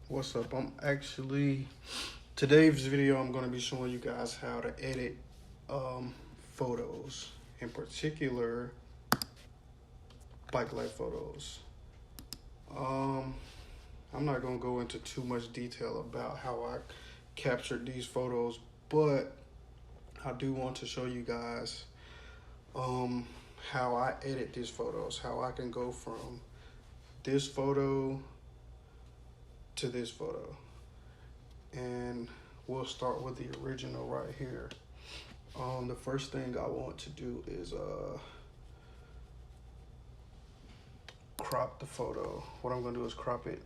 What's up? Today's video I'm going to be showing you guys how to edit photos, in particular bike life photos. I'm not going to go into too much detail about how I captured these photos, but I do want to show you guys how I edit these photos, how I can go from this photo to this photo. And we'll start with the original right here. The first thing I want to do is crop the photo. What I'm gonna do is crop it,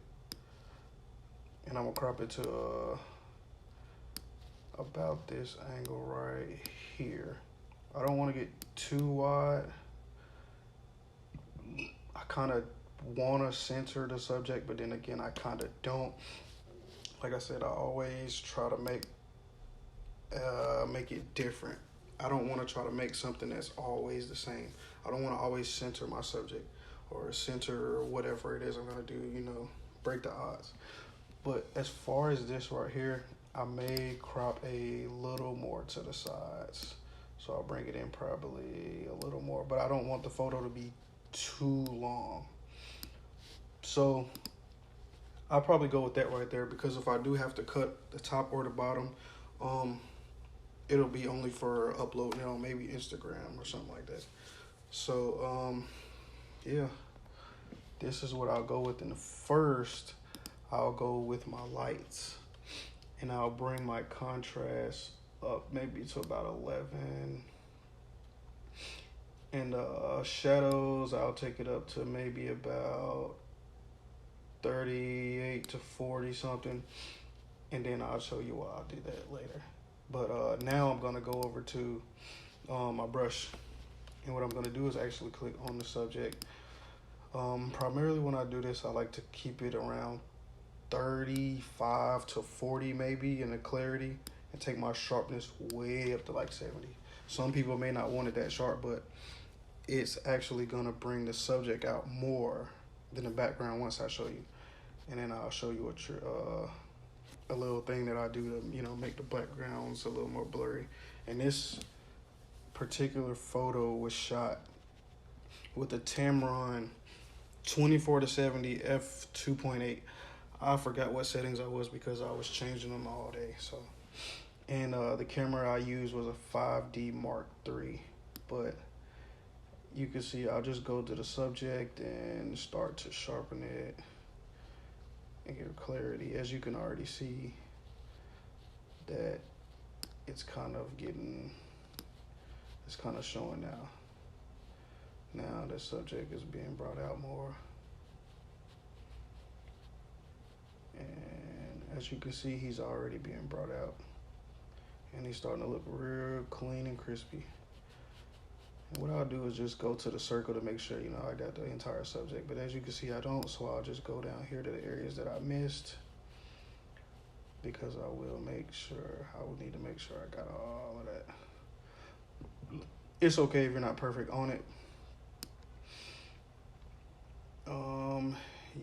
and I'm gonna crop it to about this angle right here. I don't want to get too wide. I kind of want to center the subject, but then again I kind of don't. Like I said, I always try to make it different. I don't want to try to make something that's always the same. I don't want to always center my subject or center whatever it is I'm going to do, break the odds. But as far as this right here, I may crop a little more to the sides. So I'll bring it in probably a little more, but I don't want the photo to be too long. So I'll probably go with that right there, because if I do have to cut the top or the bottom, it'll be only for upload, maybe Instagram or something like that. So, yeah, this is what I'll go with. In the first, I'll go with my lights, and I'll bring my contrast up maybe to about 11. And shadows, I'll take it up to maybe about 38 to 40 something, and then I'll show you why I'll do that later. But now I'm gonna go over to my brush, and what I'm gonna do is actually click on the subject. Primarily when I do this, I like to keep it around 35 to 40 maybe in the clarity, and take my sharpness way up to like 70. Some people may not want it that sharp, but it's actually gonna bring the subject out more than the background once I show you. And then I'll show you a little thing that I do to make the backgrounds a little more blurry. And this particular photo was shot with the Tamron 24 to 70 f2.8. I forgot what settings I was because I was changing them all day. So, and the camera I used was a 5D Mark III. But you can see I'll just go to the subject and start to sharpen it and get clarity. As you can already see that it's kind of showing now. Now the subject is being brought out more. And as you can see, he's already being brought out. And he's starting to look real clean and crispy. And what I'll do is just go to the circle to make sure, I got the entire subject. But as you can see, I don't, so I'll just go down here to the areas that I missed, because I will need to make sure I got all of that. It's okay if you're not perfect on it.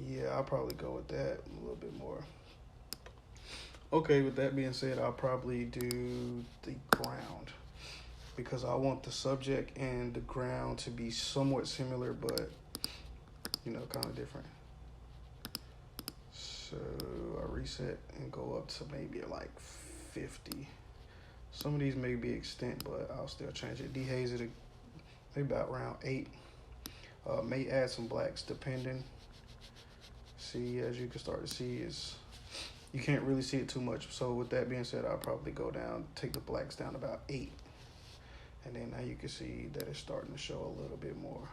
Yeah, I'll probably go with that a little bit more. Okay, with that being said, I'll probably do the ground, because I want the subject and the ground to be somewhat similar, but kind of different. So I reset and go up to maybe like 50. Some of these may be extent, but I'll still change it. Dehaze it maybe about around 8. May add some blacks depending. See, as you can start to see, you can't really see it too much. So with that being said, I'll probably go down, take the blacks down about 8. And then now you can see that it's starting to show a little bit more.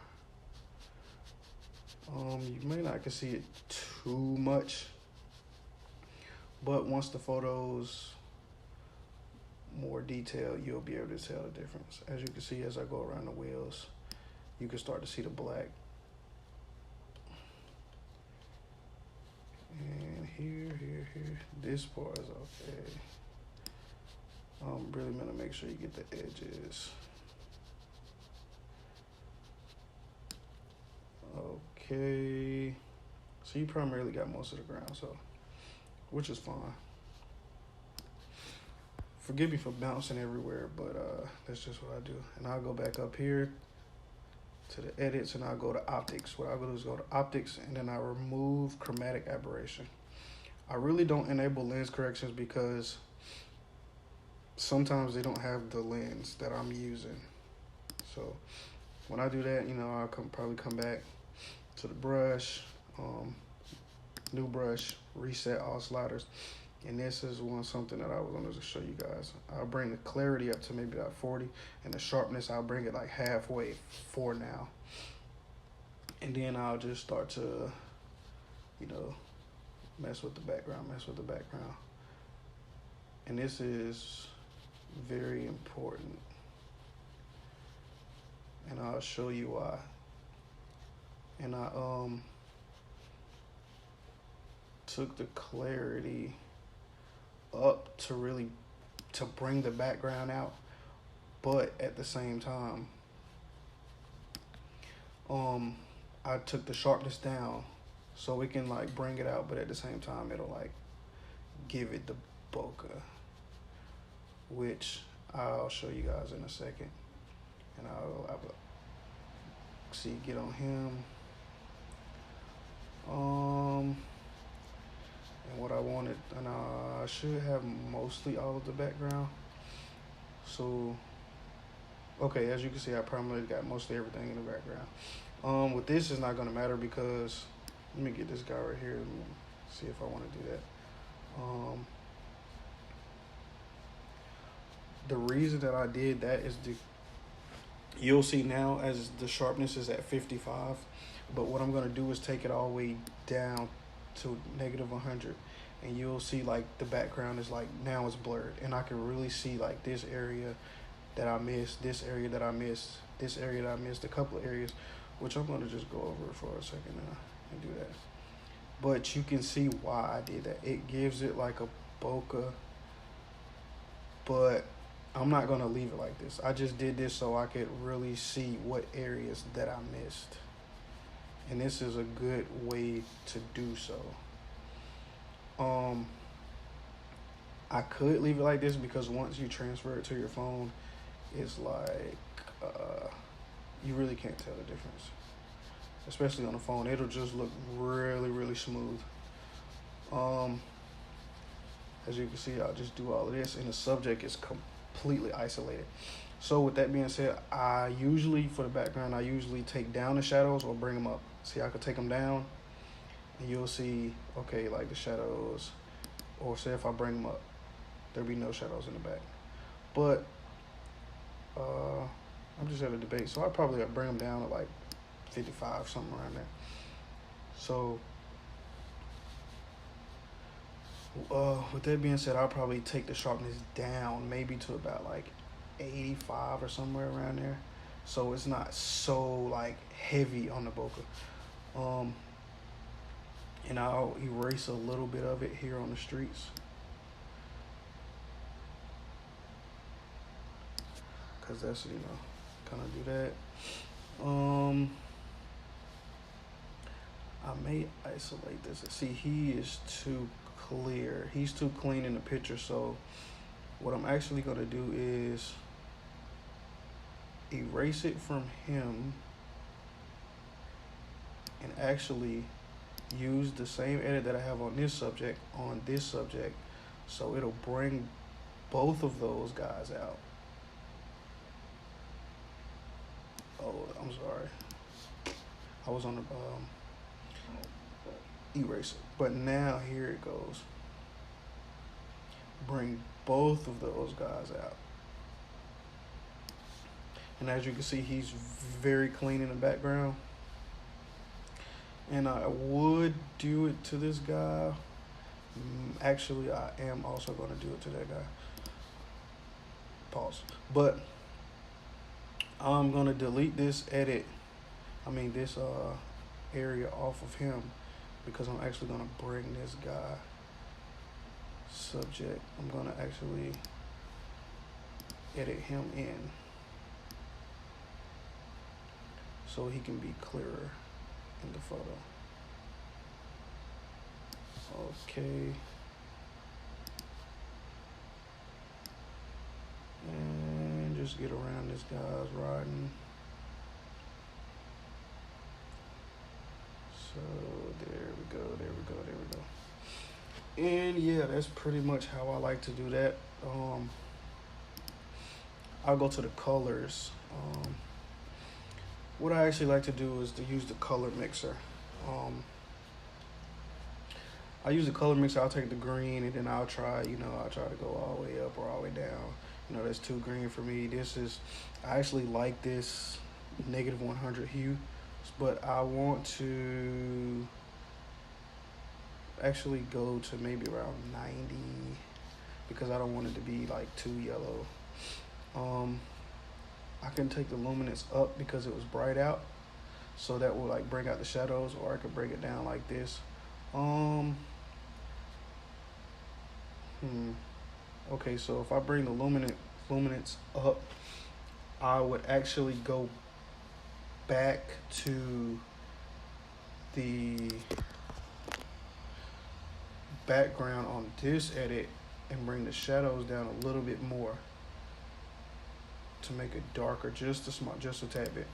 You may not can see it too much, but once the photo's more detailed, you'll be able to tell the difference. As you can see, as I go around the wheels, you can start to see the black. And here, this part is okay. I'm really gonna make sure you get the edges. Okay, so you primarily got most of the ground, so which is fine. Forgive me for bouncing everywhere, but that's just what I do. And I'll go back up here to the edits, and I'll go to optics. What I'll do is go to optics, and then I remove chromatic aberration. I really don't enable lens corrections because sometimes they don't have the lens that I'm using. So when I do that, you know, I'll probably come back to the brush, new brush, reset all sliders. And this is something that I was going to show you guys. I'll bring the clarity up to maybe about 40, and the sharpness, I'll bring it like halfway for now. And then I'll just start to, you know, mess with the background. And this is very important. And I'll show you why. And I took the clarity up to bring the background out, but at the same time I took the sharpness down so we can like bring it out, but at the same time it'll like give it the bokeh, which I'll show you guys in a second. And I'll see, get on him. And what I wanted, and I should have mostly all of the background. So, okay, as you can see, I primarily got mostly everything in the background. With this, it's not gonna matter because, let me get this guy right here and see if I want to do that. The reason that I did that is you'll see now as the sharpness is at 55, but what I'm gonna do is take it all the way down to -100, and you'll see like the background is like, now it's blurred, and I can really see like this area that I missed, this area that I missed, this area that I missed, a couple of areas, which I'm gonna just go over for a second now and do that. But you can see why I did that. It gives it like a bokeh, but I'm not gonna leave it like this. I just did this so I could really see what areas that I missed. And this is a good way to do so. I could leave it like this because once you transfer it to your phone, it's like, you really can't tell the difference. Especially on the phone, it'll just look really, really smooth. As you can see, I'll just do all of this, and the subject is completely isolated. So with that being said, I usually, for the background, I usually take down the shadows or bring them up. See, I could take them down, and you'll see, okay, like the shadows, or say if I bring them up, there'll be no shadows in the back. But I'm just at a debate, so I probably bring them down to like 55, something around there. So with that being said, I'll probably take the sharpness down maybe to about like 85 or somewhere around there, so it's not so like heavy on the bokeh. And I'll erase a little bit of it here on the streets, because that's, you know, kind of do that. I may isolate this. See, he is too clear. He's too clean in the picture, so what I'm actually going to do is erase it from him and actually use the same edit that I have on this subject, so it'll bring both of those guys out. Oh, I'm sorry. I was on the eraser. But now here it goes. Bring both of those guys out. And as you can see, he's very clean in the background. And I would do it to this guy. Actually, I am also going to do it to that guy. Pause. But I'm going to delete this edit. This area off of him, because I'm actually going to bring this guy subject. I'm going to actually edit him in so he can be clearer in the photo. Okay. just get around this guy's riding. So there we go, there we go, there we go. And yeah, that's pretty much how I like to do that. I'll go to the colors. What I actually like to do is to use the color mixer. I use the color mixer. I'll take the green and then I'll try to go all the way up or all the way down. That's too green for me. I actually like this -100 hue, but I want to actually go to maybe around 90 because I don't want it to be like too yellow. I can take the luminance up because it was bright out, so that will like bring out the shadows, or I could bring it down like this. Okay, so if I bring the luminance up, I would actually go back to the background on this edit and bring the shadows down a little bit more to make it darker, just a tad bit.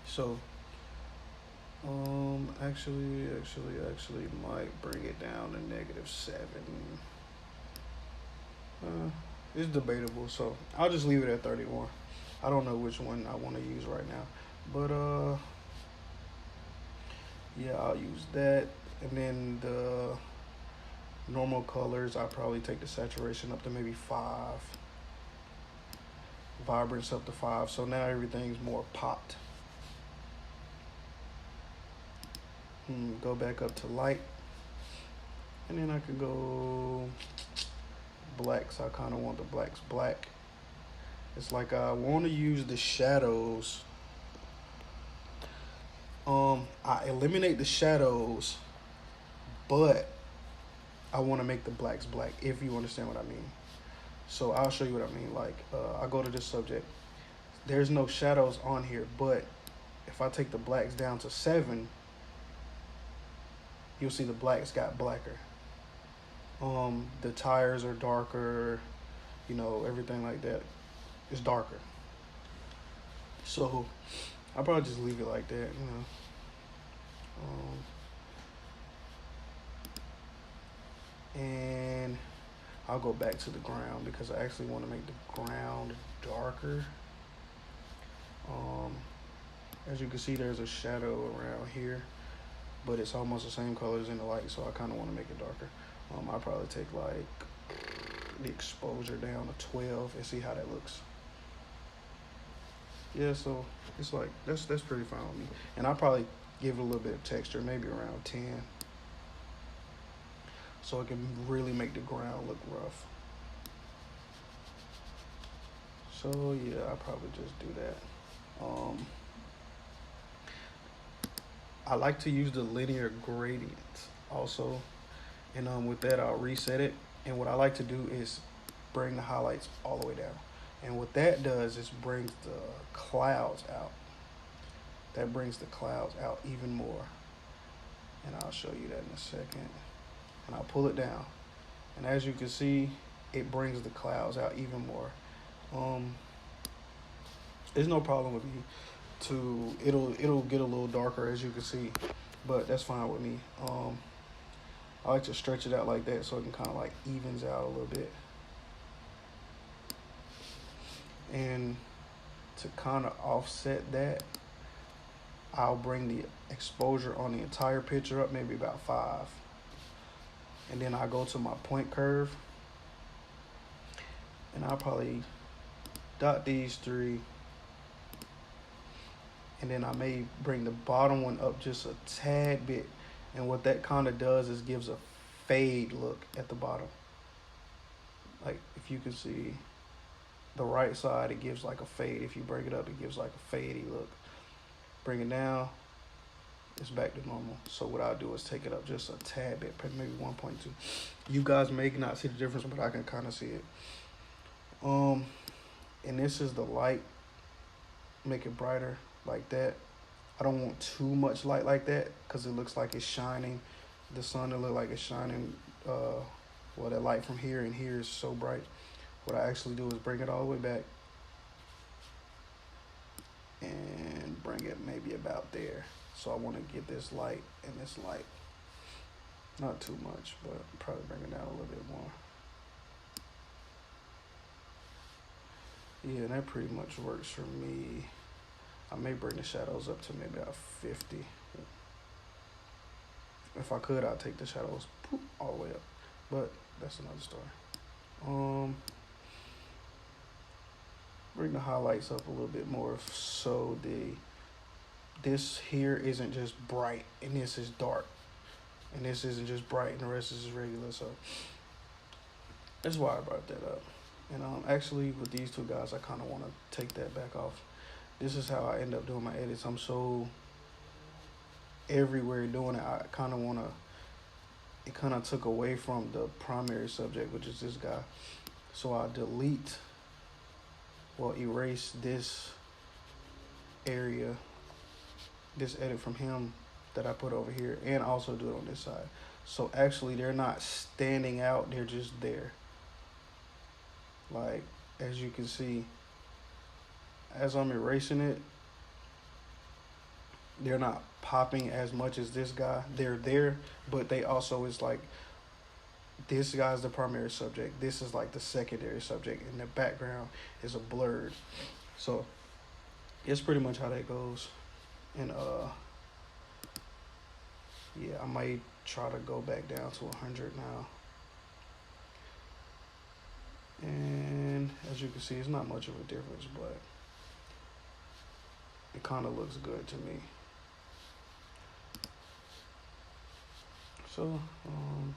So actually might bring it down to -7. It's debatable, so I'll just leave it at 31. I don't know which one I want to use right now, but yeah, I'll use that. And then the normal colors, I'll probably take the saturation up to maybe 5, vibrance up to 5, so now everything's more popped. Go back up to light, and then I could go blacks. I kind of want the blacks black. It's like I want to use the shadows. I eliminate the shadows, but I want to make the blacks black, if you understand what I mean. So I'll show you what I mean. Like I go to this subject, there's no shadows on here, but if I take the blacks down to 7, you'll see the blacks got blacker. The tires are darker, everything like that is darker. So I'll probably just leave it like that, and I'll go back to the ground because I actually want to make the ground darker. As you can see, there's a shadow around here, but it's almost the same colors in the light, so I kind of want to make it darker. I'll probably take like the exposure down to 12 and see how that looks. Yeah, so it's like that's pretty fine with me. And I'll probably give it a little bit of texture, maybe around 10, so it can really make the ground look rough. So yeah, I'll probably just do that. I like to use the linear gradient also, and with that I'll reset it. And what I like to do is bring the highlights all the way down, and what that does is brings the clouds out. That brings the clouds out even more, and I'll show you that in a second. And I'll pull it down, and as you can see, it brings the clouds out even more. There's no problem with me it'll get a little darker, as you can see, but that's fine with me. I like to stretch it out like that so it can kind of like evens out a little bit. And to kind of offset that, I'll bring the exposure on the entire picture up maybe about 5. And then I go to my point curve, and I'll probably dot these 3. And then I may bring the bottom one up just a tad bit. And what that kind of does is gives a fade look at the bottom. Like if you can see the right side, it gives like a fade. If you break it up, it gives like a fadey look. Bring it down, it's back to normal. So what I'll do is take it up just a tad bit, maybe 1.2. You guys may not see the difference, but I can kind of see it. And this is the light. Make it brighter like that. I don't want too much light like that because it looks like it's shining. The sun, it look like it's shining. Well, that light from here and here is so bright. What I actually do is bring it all the way back and bring it maybe about there. So I want to get this light and this light. Not too much, but probably bring it down a little bit more. Yeah, that pretty much works for me. I may bring the shadows up to maybe about 50. If I could, I'd take the shadows all the way up. But that's another story. Bring the highlights up a little bit more so this here isn't just bright and this is dark. And this isn't just bright and the rest is just regular. So that's why I brought that up. And actually with these two guys, I kind of want to take that back off. This is how I end up doing my edits. I'm so everywhere doing it. I kind of want to, it kind of took away from the primary subject, which is this guy. So I erase this area, this edit from him that I put over here, and also do it on this side. So actually they're not standing out, they're just there. Like, as you can see, as I'm erasing it, they're not popping as much as this guy. They're there, but they also is like, this guy's the primary subject. This is like the secondary subject, and the background is a blurred. So it's pretty much how that goes. And yeah, I might try to go back down to 100 now. And as you can see, it's not much of a difference, but it kind of looks good to me. So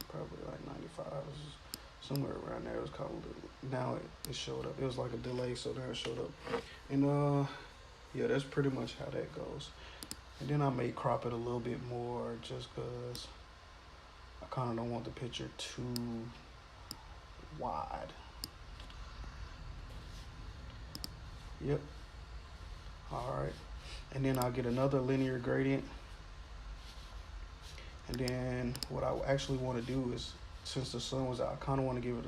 probably like 95, somewhere around there. It was kind of, now it showed up. It was like a delay, so now it showed up. And yeah, that's pretty much how that goes. And then I may crop it a little bit more just because I kind of don't want the picture too wide. Yep. All right. And then I'll get another linear gradient. And then what I actually want to do is, since the sun was out, I kind of want to give it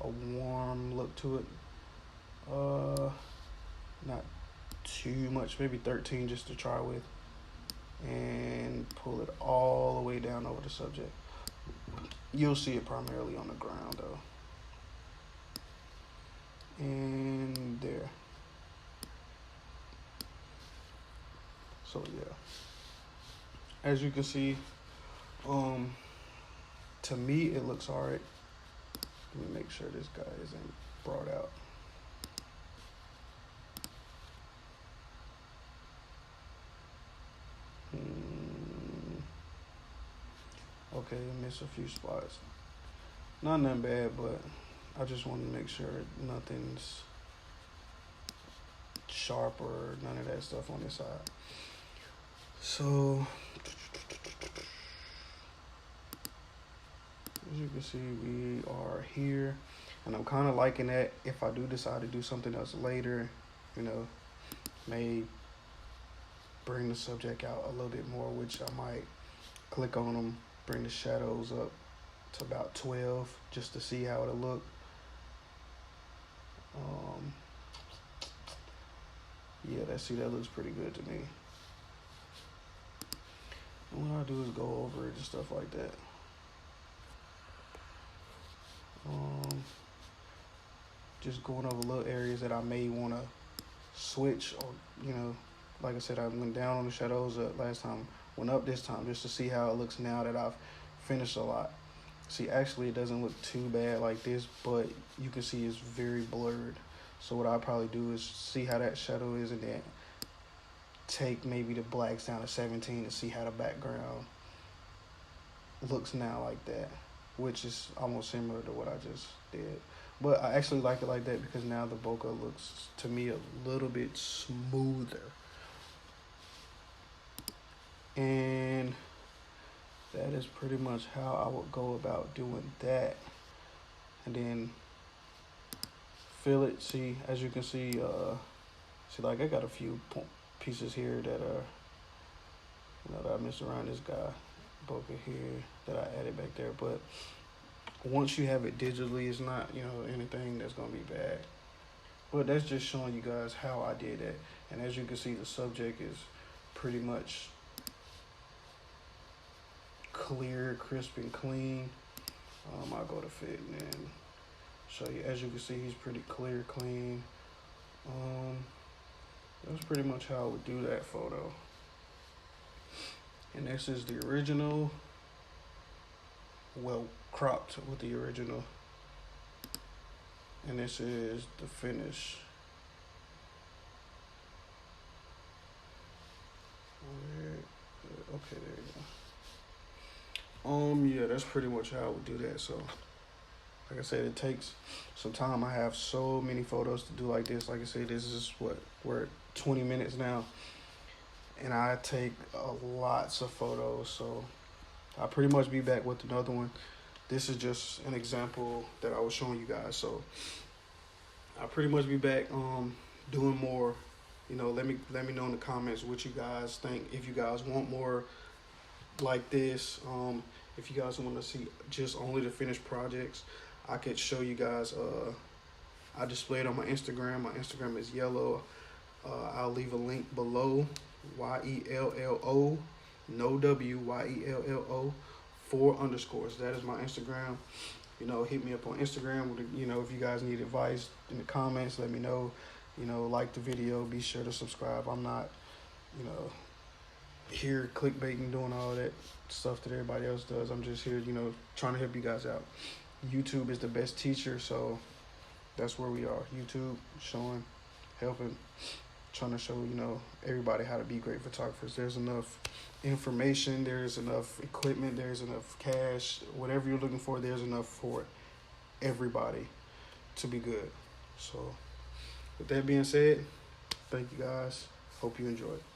a warm look to it. Not too much, maybe 13 just to try with. And pull it all the way down over the subject. You'll see it primarily on the ground though. And there. So yeah. As you can see, to me it looks alright. Let me make sure this guy isn't brought out. Okay, I missed a few spots. Not nothing bad, but I just want to make sure nothing's sharp or none of that stuff on this side. So, as you can see, we are here, and I'm kind of liking that. If I do decide to do something else later, you know, may bring the subject out a little bit more, which I might click on them, bring the shadows up to about 12 just to see how it'll look. Yeah, that looks pretty good to me. And what I'll do is go over it and stuff like that. Just going over little areas that I may want to switch, or, you know, like I said, I went down on the shadows last time, went up this time just to see how it looks now that I've finished a lot. See, actually it doesn't look too bad like this, but you can see it's very blurred. So what I'll probably do is see how that shadow is, and then take maybe the blacks down to 17 to see how the background looks now like that, which is almost similar to what I just did. But I actually like it like that because now the bokeh looks, to me, a little bit smoother. And that is pretty much how I would go about doing that. And then fill it. See, as you can see, like I got a few pieces here that are, you know, that I messed around this guy bokeh here that I added back there. But once you have it digitally, it's not, you know, anything that's gonna be bad. But that's just showing you guys how I did that. And as you can see, the subject is pretty much clear, crisp, and clean. I'll go to fit and then show you. As you can see, he's pretty clear, clean. That's pretty much how I would do that photo. And this is the original, well, cropped with the original. And this is the finish. Okay, there you go. Yeah, that's pretty much how I would do that. So, like I said, it takes some time. I have so many photos to do like this. Like I said, this is what, we're at 20 minutes now. And I take lots of photos. So, I'll pretty much be back with another one. This is just an example that I was showing you guys. So, I'll pretty much be back doing more. You know, let me know in the comments what you guys think. If you guys want more like this, if you guys want to see just only the finished projects, I could show you guys. I display it on my Instagram. My Instagram is yellow. I'll leave a link below. YELLO, no W, YELLO, 4 underscores. That is my Instagram. You know, hit me up on Instagram. You know, if you guys need advice in the comments, let me know. You know, like the video. Be sure to subscribe. I'm not, you know, here clickbaiting, doing all that stuff that everybody else does. I'm just here, you know, trying to help you guys out. YouTube is the best teacher, so that's where we are. YouTube, showing, helping, trying to show, you know, everybody how to be great photographers. There's enough information, there's enough equipment, there's enough cash, whatever you're looking for, there's enough for everybody to be good. So with that being said, thank you guys. Hope you enjoyed.